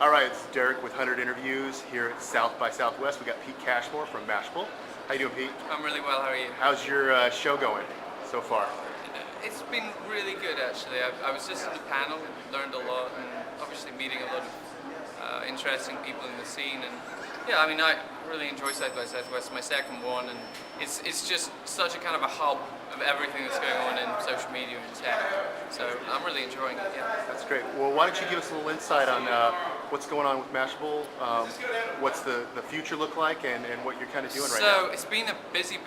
All right, it's Derek with 100 Interviews here at South by Southwest. We got Pete Cashmore from Mashable. How you doing, Pete? I'm really well, how are you? How's your show going so far? It's been really good actually. I was just in the panel, learned a lot, and obviously meeting a lot of interesting people in the scene. And yeah, I mean, I really enjoy South by Southwest. It's my second one, and it's just such a kind of a hub of everything that's going on in social media and tech. So I'm really enjoying it. Yeah. That's great. Well, why don't you give us a little insight on what's going on with Mashable, what's the future look like, and what you're kind of doing right now? So it's been a busy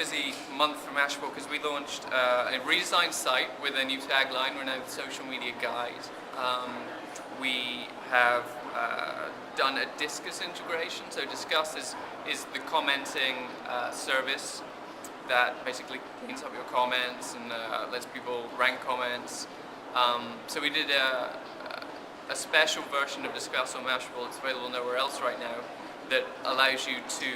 month for Mashable because we launched a redesigned site with a new tagline. We're now the social media guide. We have done a Discuss integration. So Discuss is the commenting service that basically cleans up your comments and lets people rank comments. So we did a special version of Discuss on Mashable. It's available nowhere else right now, that allows you to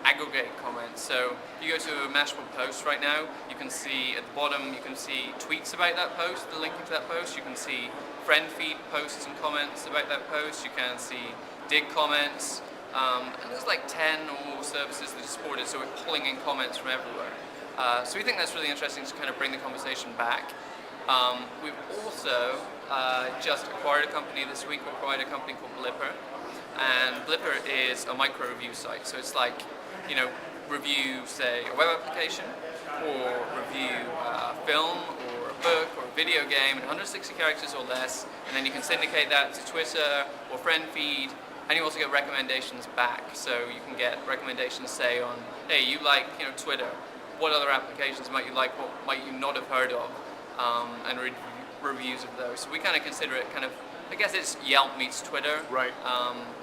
aggregate comments. So you go to a Mashable post right now, you can see at the bottom, you can see tweets about that post, the linking to that post. You can see friend feed posts and comments about that post. You can see dig comments. And there's like 10 or more services that are supported, so we're pulling in comments from everywhere. So we think that's really interesting to kind of bring the conversation back. We've also just acquired a company this week. We acquired a company called Blipper. And Blipper is a micro review site. So it's like, review, say, a web application, or review a film, or a book, or a video game in 160 characters or less. And then you can syndicate that to Twitter or friend feed. And you also get recommendations back. So you can get recommendations, say, on, hey, you like Twitter. What other applications might you like? What might you not have heard of? And reviews of those. So we kind of consider it I guess it's Yelp meets Twitter. Right.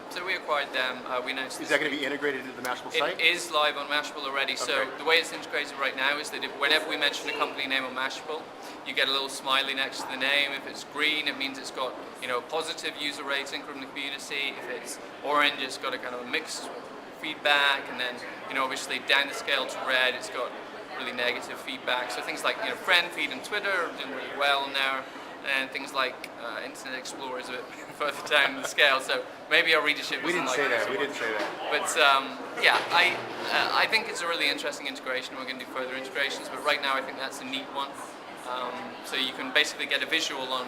So we acquired them. We announced. Is that going to be integrated into the Mashable site? It is live on Mashable already. Okay. So the way it's integrated right now is that whenever we mention a company name on Mashable, you get a little smiley next to the name. If it's green, it means it's got a positive user rating from the community. If it's orange, it's got a kind of a mixed feedback, and then obviously down the scale to red, it's got really negative feedback. So things like friend feed and Twitter are doing really well now, and things like Internet Explorer is a bit further down the scale. So maybe our readership. We didn't say that. But yeah, I think it's a really interesting integration. We're going to do further integrations, but right now I think that's a neat one. So you can basically get a visual on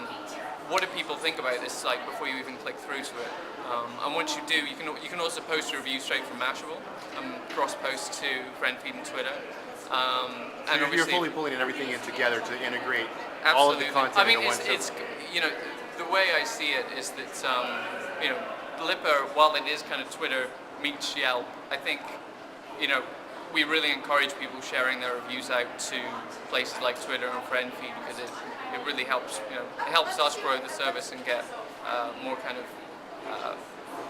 what do people think about this site before you even click through to it. And once you do, you can also post a review straight from Mashable and cross-post to friend feed and Twitter. And you're fully pulling everything in together to integrate absolutely. all of the content. I mean, into one it's the way I see it is that Blipper, while it is kind of Twitter meets Yelp, I think we really encourage people sharing their reviews out to places like Twitter and friend feed, because it really helps it helps us grow the service and get more kind of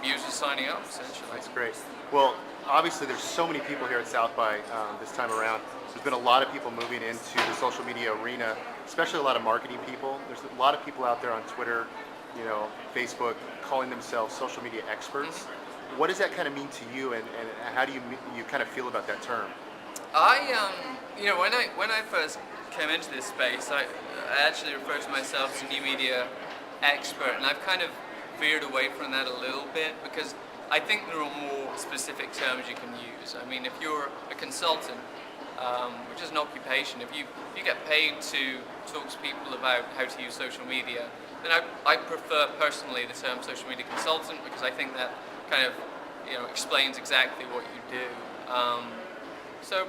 users signing up, essentially. That's great. Well, obviously there's so many people here at South by this time around. There's been a lot of people moving into the social media arena, especially a lot of marketing people. There's a lot of people out there on Twitter, Facebook, calling themselves social media experts. Mm-hmm. What does that kind of mean to you, and how do you kind of feel about that term? When I first came into this space, I actually refer to myself as a new media expert, and I've kind of veered away from that a little bit, because I think there are more specific terms you can use. I mean, if you're a consultant, which is an occupation, if you get paid to talk to people about how to use social media, then I prefer personally the term social media consultant, because I think that kind of explains exactly what you do. So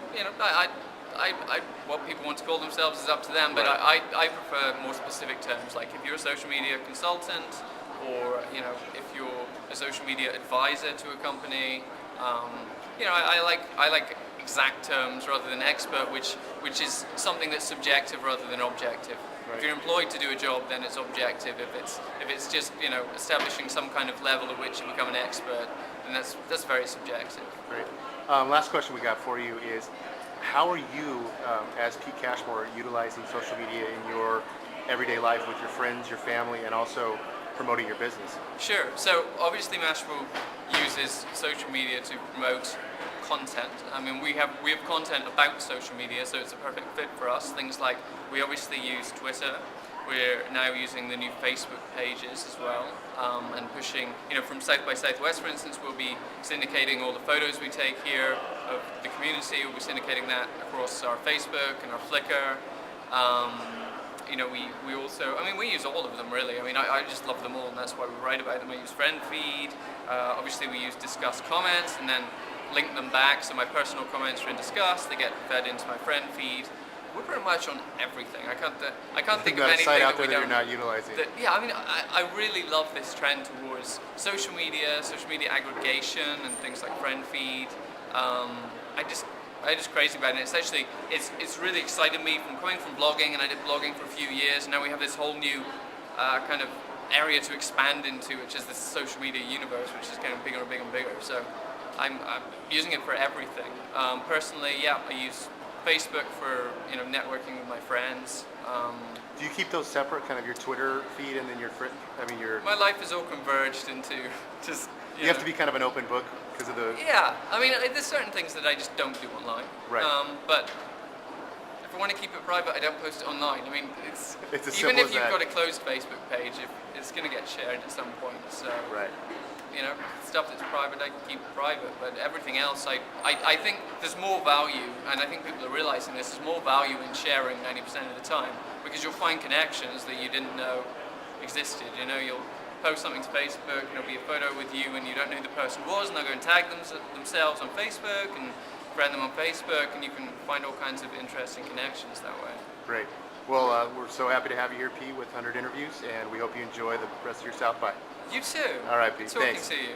what people want to call themselves is up to them, but right. I prefer more specific terms, like if you're a social media consultant, or if you're a social media advisor to a company. I like exact terms rather than expert, which is something that's subjective rather than objective. Right. If you're employed to do a job, then it's objective. If it's just establishing some kind of level at which you become an expert, then that's very subjective. Great. Last question we got for you is, how are you, as Pete Cashmore, utilizing social media in your everyday life with your friends, your family, and also promoting your business? Sure. So obviously Mashable uses social media to promote content. I mean, we have content about social media, so it's a perfect fit for us. Things like we obviously use Twitter, We're now using the new Facebook pages as well, and pushing, from South by Southwest, for instance, we'll be syndicating all the photos we take here of the community. We'll be syndicating that across our Facebook and our Flickr. We also, we use all of them really. I just love them all, and that's why we write about them. I use friend feed. Obviously, we use discuss comments, and then link them back. So my personal comments are in discuss. They get fed into my friend feed. We're pretty much on everything. I can't think of anything site out that we there that don't. you're not utilizing. I really love this trend towards social media aggregation, and things like friend feed. I'm just crazy about it. It's really excited me from coming from blogging, and I did blogging for a few years. And now we have this whole new kind of area to expand into, which is this social media universe, which is getting bigger and bigger and bigger. So I'm using it for everything. Personally, I use Facebook for networking with my friends. Do you keep those separate, kind of your Twitter feed and then your My life is all converged into just. You have to be kind of an open book because of the. Yeah, there's certain things that I just don't do online. Right. But if I want to keep it private, I don't post it online. It's as even simple if as you've that. got a closed Facebook page, it's going to get shared at some point. So. Right. Stuff that's private, I can keep private, but everything else, I think there's more value, and I think people are realizing this, there's more value in sharing 90% of the time, because you'll find connections that you didn't know existed. You'll post something to Facebook, and it'll be a photo with you, and you don't know who the person was, and they'll go and tag themselves on Facebook, and friend them on Facebook, and you can find all kinds of interesting connections that way. Great. Well, we're so happy to have you here, Pete, with 100 Interviews, and we hope you enjoy the rest of your South by. You too. All right, Pete. Talking Thanks. to you.